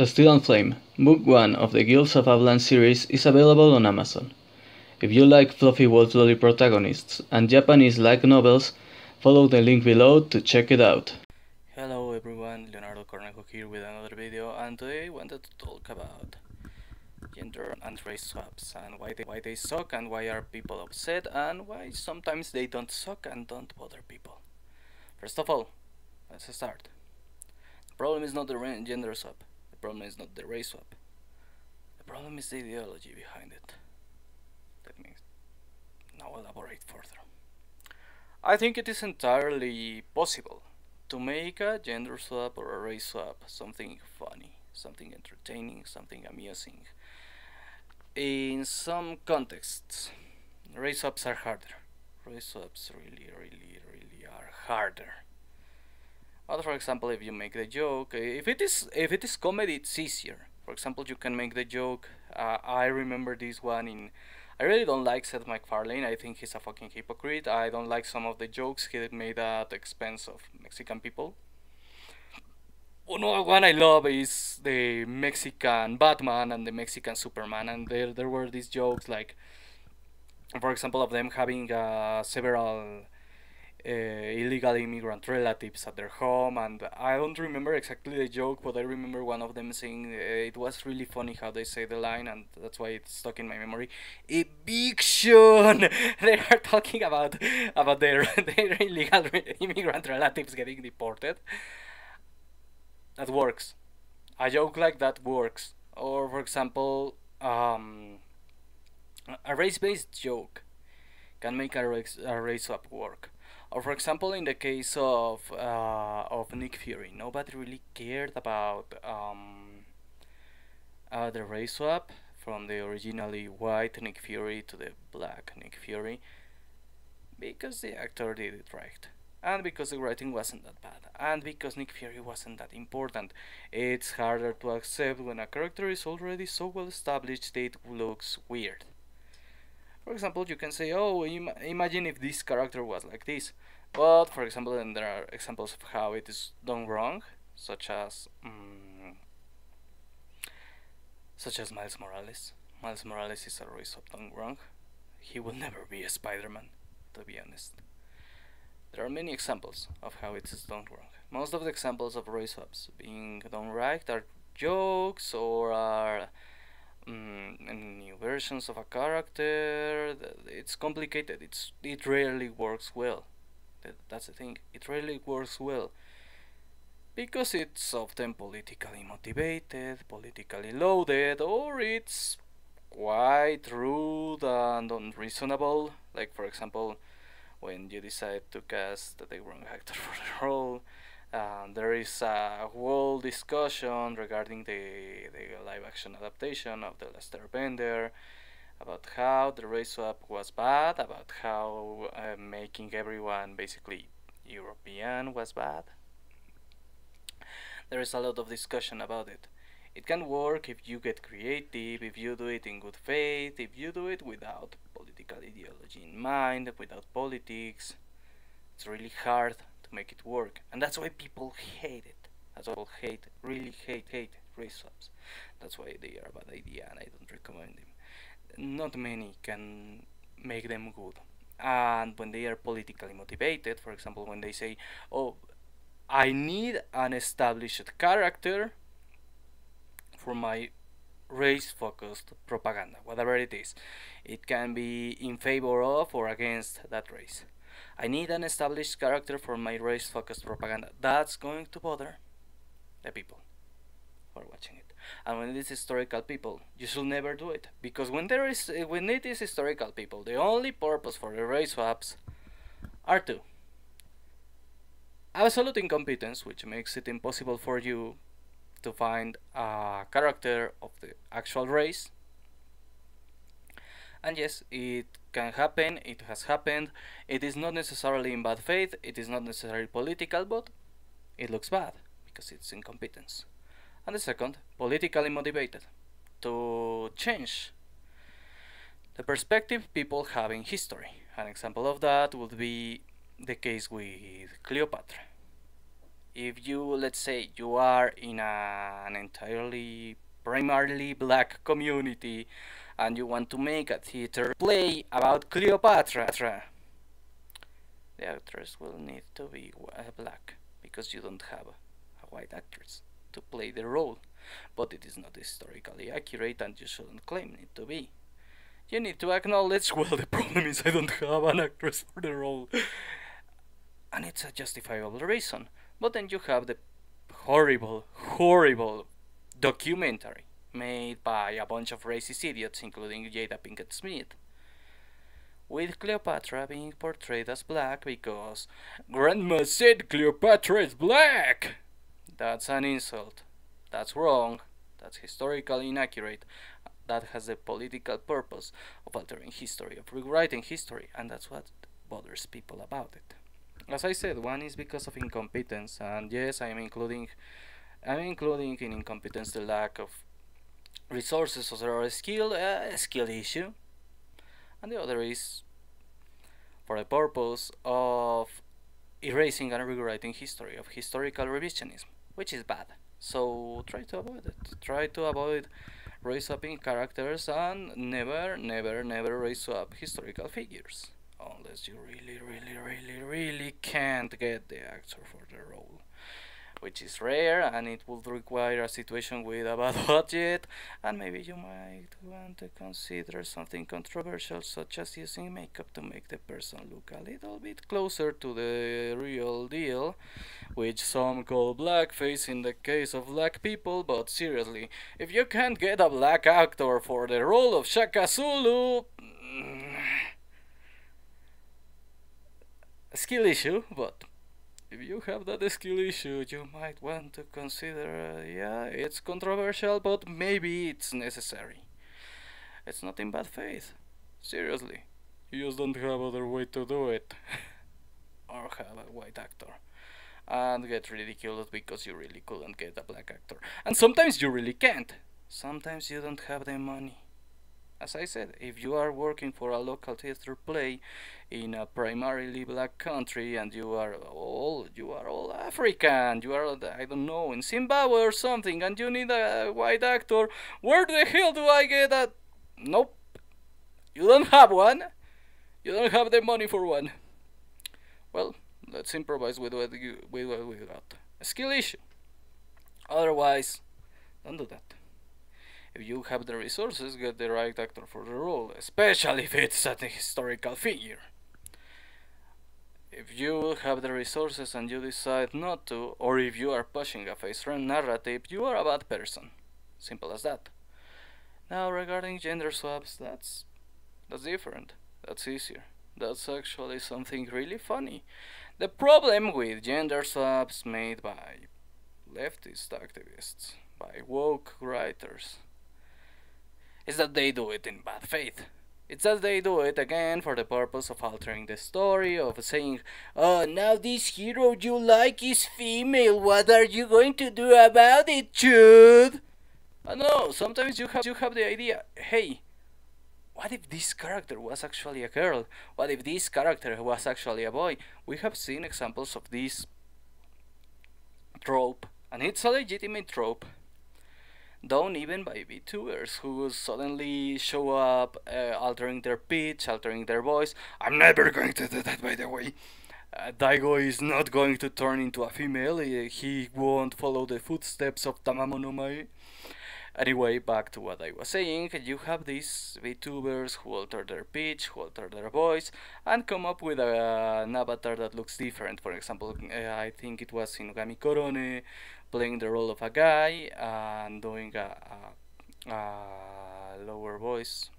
Steel and Flame, Book 1 of the Guilds of Avlaan series is available on Amazon. If you like fluffy wolf lolly protagonists and Japanese light novels, follow the link below to check it out. Hello everyone, Leonardo Cornejo here with another video, and today I wanted to talk about gender and race swaps and why they suck and why are people upset and why sometimes they don't suck and don't bother people. First of all, let's start. The problem is not the gender swap. The problem is not the race swap. The problem is the ideology behind it. Let me now elaborate further. I think it is entirely possible to make a gender swap or a race swap something funny, something entertaining, something amusing. In some contexts, race swaps are harder. Race swaps really are harder. But for example, if you make the joke, if it is comedy, it's easier. For example, you can make the joke. I remember this one in. I really don't like Seth MacFarlane. I think he's a fucking hypocrite. I don't like some of the jokes he made at the expense of Mexican people. One I love is the Mexican Batman and the Mexican Superman, and there were these jokes like, for example, of them having several illegal immigrant relatives at their home, and I don't remember exactly the joke, but I remember one of them saying it was really funny how they say the line, and that's why it's stuck in my memory. Eviction! They are talking about their illegal immigrant relatives getting deported. That works. A joke like that works. Or for example, a race-based joke can make a race swap work. Or for example, in the case of Nick Fury, nobody really cared about the race swap from the originally white Nick Fury to the black Nick Fury, because the actor did it right, and because the writing wasn't that bad, and because Nick Fury wasn't that important. It's harder to accept when a character is already so well established that it looks weird. For example, you can say, oh, imagine if this character was like this. But, for example, then there are examples of how it is done wrong, such as Miles Morales. Miles Morales is a race swap done wrong. He will never be a Spider-Man, to be honest. There are many examples of how it is done wrong. Most of the examples of race swaps being done right are jokes or are new versions of a character. It's complicated. It rarely works well. That's the thing. It rarely works well because it's often politically motivated, politically loaded, or it's quite rude and unreasonable. Like for example, when you decide to cast the wrong actor for the role. There is a whole discussion regarding the live action adaptation of The Last Airbender, about how the race swap was bad, about how making everyone basically European was bad. There is a lot of discussion about it. It can work if you get creative, if you do it in good faith, if you do it without political ideology in mind, without politics. It's really hard to make it work, and that's why people hate it. That's why people really hate race swaps. That's why they are a bad idea, and I don't recommend them. Not many can make them good. And when they are politically motivated, for example, when they say, "Oh, I need an established character for my race-focused propaganda," whatever it is, it can be in favor of or against that race. I need an established character for my race-focused propaganda. That's going to bother the people who are watching it. And when it is historical people, you should never do it, because when it is historical people, the only purpose for the race swaps are two: absolute incompetence, which makes it impossible for you to find a character of the actual race. And yes, it can happen, it has happened. It is not necessarily in bad faith, it is not necessarily political, but it looks bad because it's incompetence. And the second, politically motivated, to change the perspective people have in history. An example of that would be the case with Cleopatra. if you, let's say, you are in an entirely primarily black community and you want to make a theater play about Cleopatra, the actress will need to be black because you don't have a white actress to play the role. But it is not historically accurate and you shouldn't claim it to be. You need to acknowledge, well, the problem is I don't have an actress for the role. And it's a justifiable reason. But then you have the horrible, horrible documentary made by a bunch of racist idiots, including Jada Pinkett Smith, with Cleopatra being portrayed as black because Grandma said Cleopatra is black! That's an insult. That's wrong. That's historically inaccurate. That has the political purpose of altering history, of rewriting history, and that's what bothers people about it. As I said, one is because of incompetence, and yes, I'm including in incompetence the lack of resources or a skill issue, and the other is for the purpose of erasing and rewriting history, of historical revisionism, which is bad. So try to avoid it. Try to avoid raise swapping characters and never raise swap historical figures. Unless you really can't get the actor for the role. Which is rare, and it would require a situation with a bad budget, and maybe you might want to consider something controversial, such as using makeup to make the person look a little bit closer to the real deal, which some call blackface in the case of black people. But seriously, if you can't get a black actor for the role of Shaka Zulu, a skill issue, but if you have that skill issue, you might want to consider, yeah, it's controversial, but maybe it's necessary. It's not in bad faith. Seriously. You just don't have other way to do it. Or have a white actor. And get ridiculed because you really couldn't get a black actor. And sometimes you really can't. Sometimes you don't have the money. As I said, if you are working for a local theater play in a primarily black country and you are all African, you are, I don't know, in Zimbabwe or something, and you need a white actor, where the hell do I get a... Nope. You don't have one. You don't have the money for one. Well, let's improvise with what we got. A skill issue. Otherwise, don't do that. If you have the resources, get the right actor for the role, especially if it's a historical figure. If you have the resources and you decide not to, or if you are pushing a face-run narrative, you are a bad person. Simple as that. Now, regarding gender swaps, that's different. That's easier. That's actually something really funny. The problem with gender swaps made by leftist activists, by woke writers, is that they do it in bad faith. It's that they do it again for the purpose of altering the story, of saying, oh, now this hero you like is female, what are you going to do about it, Jude? No, sometimes you have the idea, hey, what if this character was actually a girl? What if this character was actually a boy? We have seen examples of this trope, and it's a legitimate trope, done even by VTubers who suddenly show up altering their pitch, altering their voice. I'm never going to do that, by the way. Daigo is not going to turn into a female. He won't follow the footsteps of Tamamo no Mae. Anyway, back to what I was saying. You have these VTubers who alter their pitch, who alter their voice, and come up with an avatar that looks different. For example, I think it was Inugami Korone playing the role of a guy and doing a lower voice.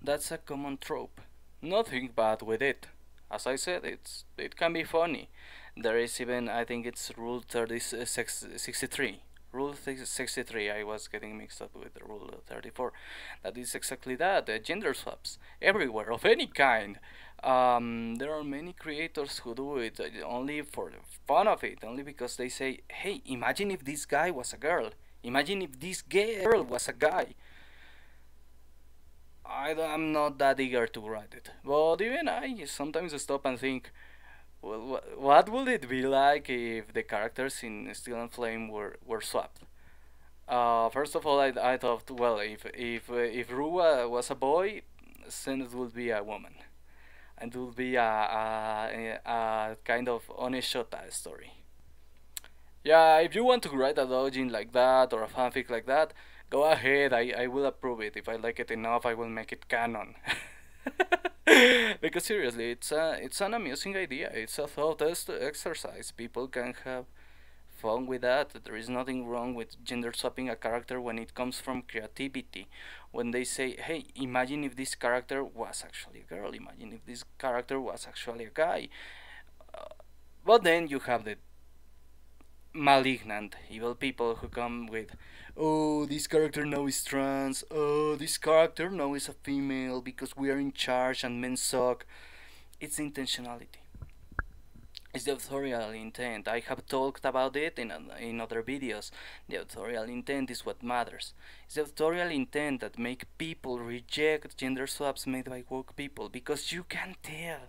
That's a common trope. Nothing bad with it. As I said, it can be funny. There is even, I think it's Rule 63. Rule 63, I was getting mixed up with Rule 34. That is exactly that, gender swaps, everywhere, of any kind. There are many creators who do it only for the fun of it, only because they say, hey, imagine if this guy was a girl. Imagine if this girl was a guy. I'm not that eager to write it, but even I sometimes stop and think, Well, what would it be like if the characters in Steel and Flame were swapped? First of all, I thought, well, if Rua was a boy, Zenith would be a woman, and it would be a kind of Oneshota story. Yeah, if you want to write a doujin like that or a fanfic like that, go ahead. I will approve it. If I like it enough, I will make it canon. Because seriously, it's an amusing idea. It's a thought exercise. People can have fun with that. There is nothing wrong with gender swapping a character when it comes from creativity. When they say, hey, imagine if this character was actually a girl, imagine if this character was actually a guy. But then you have the malignant evil people who come with, oh, this character now is trans, oh, this character now is a female because we are in charge and men suck. It's intentionality. It's the authorial intent. I have talked about it in other videos. The authorial intent is what matters. It's the authorial intent that make people reject gender swaps made by woke people, because you can tell.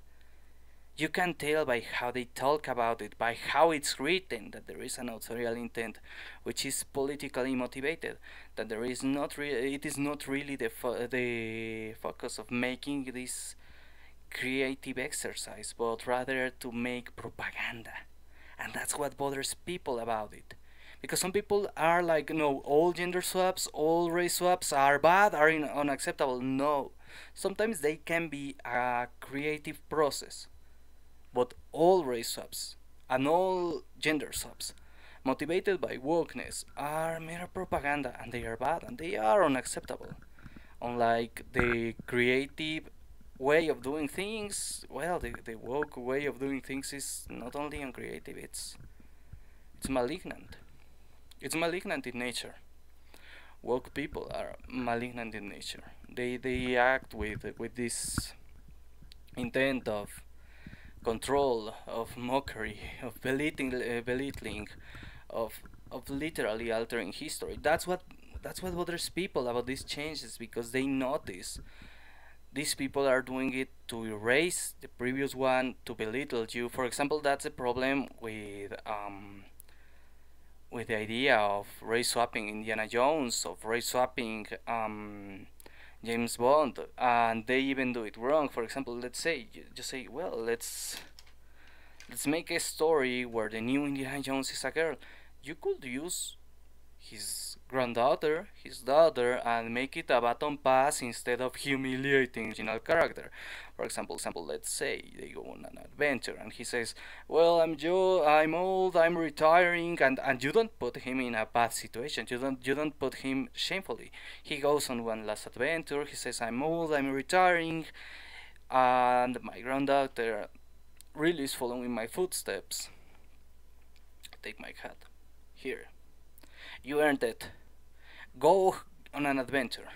You can tell by how they talk about it, by how it's written, that there is an authorial intent, which is politically motivated. That there is not it is not really the focus of making this creative exercise, but rather to make propaganda. And that's what bothers people about it. Because some people are like, no, all gender swaps, all race swaps are bad, are unacceptable. No. Sometimes they can be a creative process. But all race swaps and all gender swaps motivated by wokeness are mere propaganda, and they are bad and they are unacceptable. Unlike the creative way of doing things, well, the woke way of doing things is not only uncreative, it's malignant. It's malignant in nature. Woke people are malignant in nature. They act with this intent of control, of mockery, of belittling, of literally altering history. That's what bothers people about these changes, because they notice these people are doing it to erase the previous one, to belittle you. For example, that's a problem with the idea of race swapping Indiana Jones, of race swapping James Bond, and they even do it wrong. For example, let's say, just say, well, let's make a story where the new Indiana Jones is a girl. You could use his granddaughter, his daughter, and make it a baton pass instead of humiliating the original character. For example, let's say they go on an adventure and he says, well, I'm old, I'm retiring, and you don't put him in a bad situation. You don't put him shamefully. He goes on one last adventure, he says, I'm old, I'm retiring, and my granddaughter really is following my footsteps. Take my hat. Here. You earned it. Go on an adventure.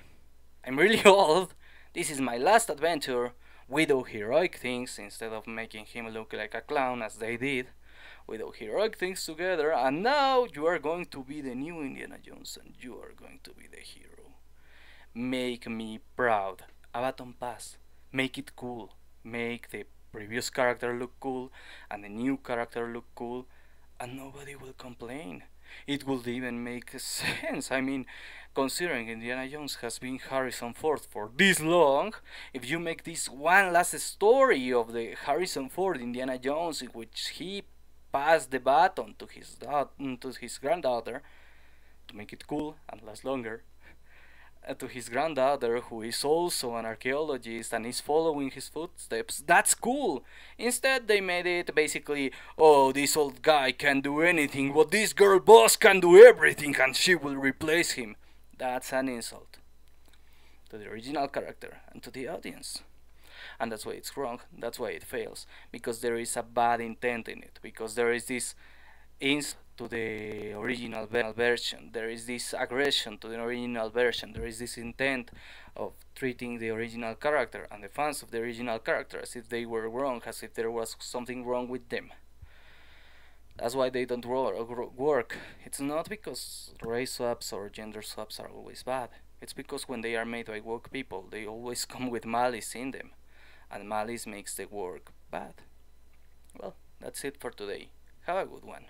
I'm really old. This is my last adventure. We do heroic things instead of making him look like a clown as they did. We do heroic things together, and now you are going to be the new Indiana Jones, and you are going to be the hero. Make me proud. A baton pass. Make it cool. Make the previous character look cool and the new character look cool, and nobody will complain. It would even make sense. I mean, considering Indiana Jones has been Harrison Ford for this long, if you make this one last story of the Harrison Ford Indiana Jones in which he passed the baton to his granddaughter, to make it cool and last longer, to his granddaughter, who is also an archaeologist and is following his footsteps, that's cool. Instead, they made it basically, oh, this old guy can't do anything, but this girl boss can do everything and she will replace him. That's an insult to the original character and to the audience. And that's why it's wrong, that's why it fails, because there is a bad intent in it, because there is this insult to the original version, there is this aggression to the original version, there is this intent of treating the original character and the fans of the original character as if they were wrong, as if there was something wrong with them. That's why they don't work. It's not because race swaps or gender swaps are always bad. It's because when they are made by woke people, they always come with malice in them, and malice makes the work bad. Well, That's it for today. Have a good one.